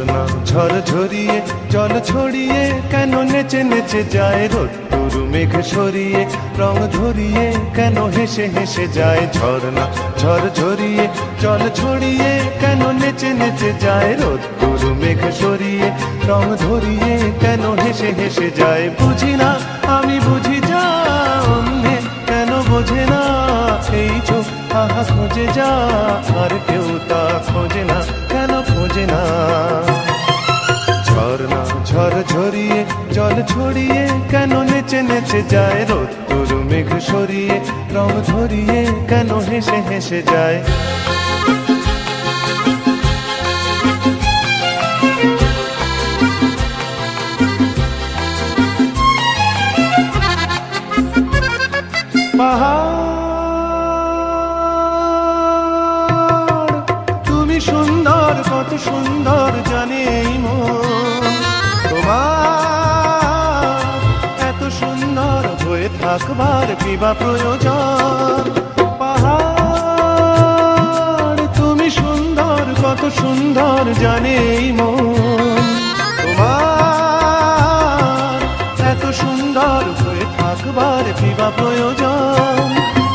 ঝর্ণা ঝরঝরিয়ে জল ছড়িয়ে কেন নেচে নেচে যায় রোদ্দুর মেঘ সরিয়ে রং ধরিয়ে কেন হেসে হেসে যায় ঝর্ণা ঝরঝরিয়ে জল ছড়িয়ে কেন নেচে নেচে যায় রোদ্দুর মেঘ সরিয়ে রং ধরিয়ে কেন হেসে হেসে যায় বুঝি না আমি বুঝি যা অন্যে কেন বোঝে না এই চোখ আহা খোঁজে যা আর কেউ তা খোঁজে না কেন খোঁজে না ঝর্ণা ঝরঝরিয়ে জল ছড়িয়ে কেন নেচে নেচে যায় রোদ্দুর মেঘ সরিয়ে রং ধরিয়ে কেন হেসে হেসে যায় পাহাড় তুমি সুন্দর কত সুন্দর জানে এই মন তোমার এত সুন্দর হয়ে থাকবার কি বা প্রয়োজন পাহাড় তুমি সুন্দর কত সুন্দর জানে এই মন তোমার এত সুন্দর হয়ে থাকবার কি বা প্রয়োজন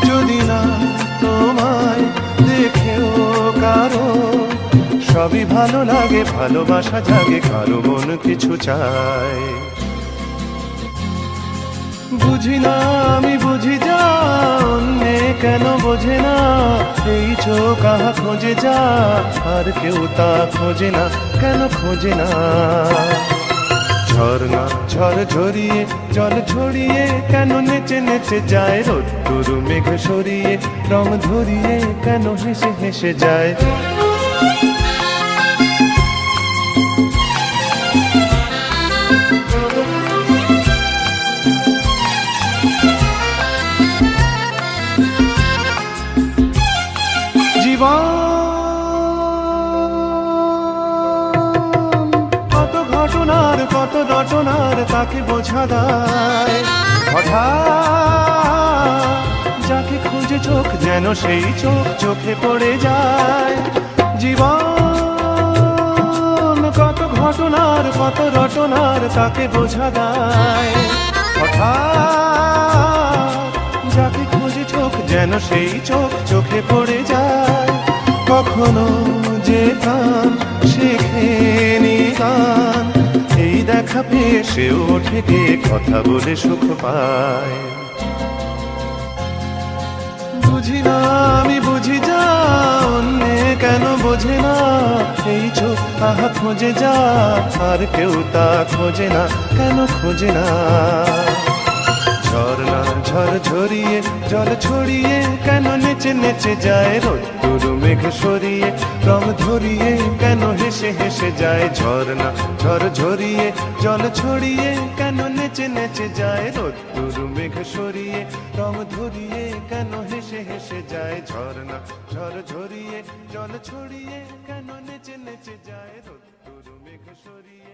যদি না তোমায় দেখেও কারো সবই ভালো লাগে ভালোবাসা জাগে কারো মন কিছু চায় বুঝি না আমি বুঝি যা অন্যে কেন বোঝে না এই চোখ আহা খোঁজে যা আর কেউ তা খোঁজে না কেন খোঁজে না ঝর্ণা ঝরঝরিয়ে জল ছড়িয়ে কেন নেচে নেচে যায় রোদ্দুর মেঘ সরিয়ে রং ধরিয়ে কেন হেসে হেসে যায় জীবন কত ঘটনার কত রটনার তাকে বোঝা দেয় হঠাৎ যাকে খুঁজে চোখ যেন সেই চোখ চোখে পড়ে যায় জীবন কত ঘটনার কত রটনার তাকে বোঝা দেয় হঠাৎ যাকে খুঁজে চোখ যেন সেই চোখ চোখে পড়ে যায় কখনো যে গান শেখেনি গান এই দেখা পেয়ে সেও ওঠে গিয়ে কথা বলে সুখ পায় বুঝি না আমি বুঝি যা অন্যে কেন বোঝে না এই চোখ আহা খোঁজে যা আর কেউ তা খোঁজে না কেন খোঁজে না ঝর্ণা ঝরঝরিয়ে জল ছড়িয়ে কেন নেচে নেচে যায় রোদ্দুর মেঘ সরিয়ে রং ধরিয়ে কেন হেসে হেসে যায় ঝর্ণা ঝরঝরিয়ে জল ছড়িয়ে কেন নেচে নেচে যায় রোদ্দুর মেঘ সরিয়ে রং ধরিয়ে কেন হেসে হেসে যায় ঝর্ণা ঝরঝরিয়ে জল ছড়িয়ে কেন নেচে নেচে যায় রোদ্দুর মেঘ সরিয়ে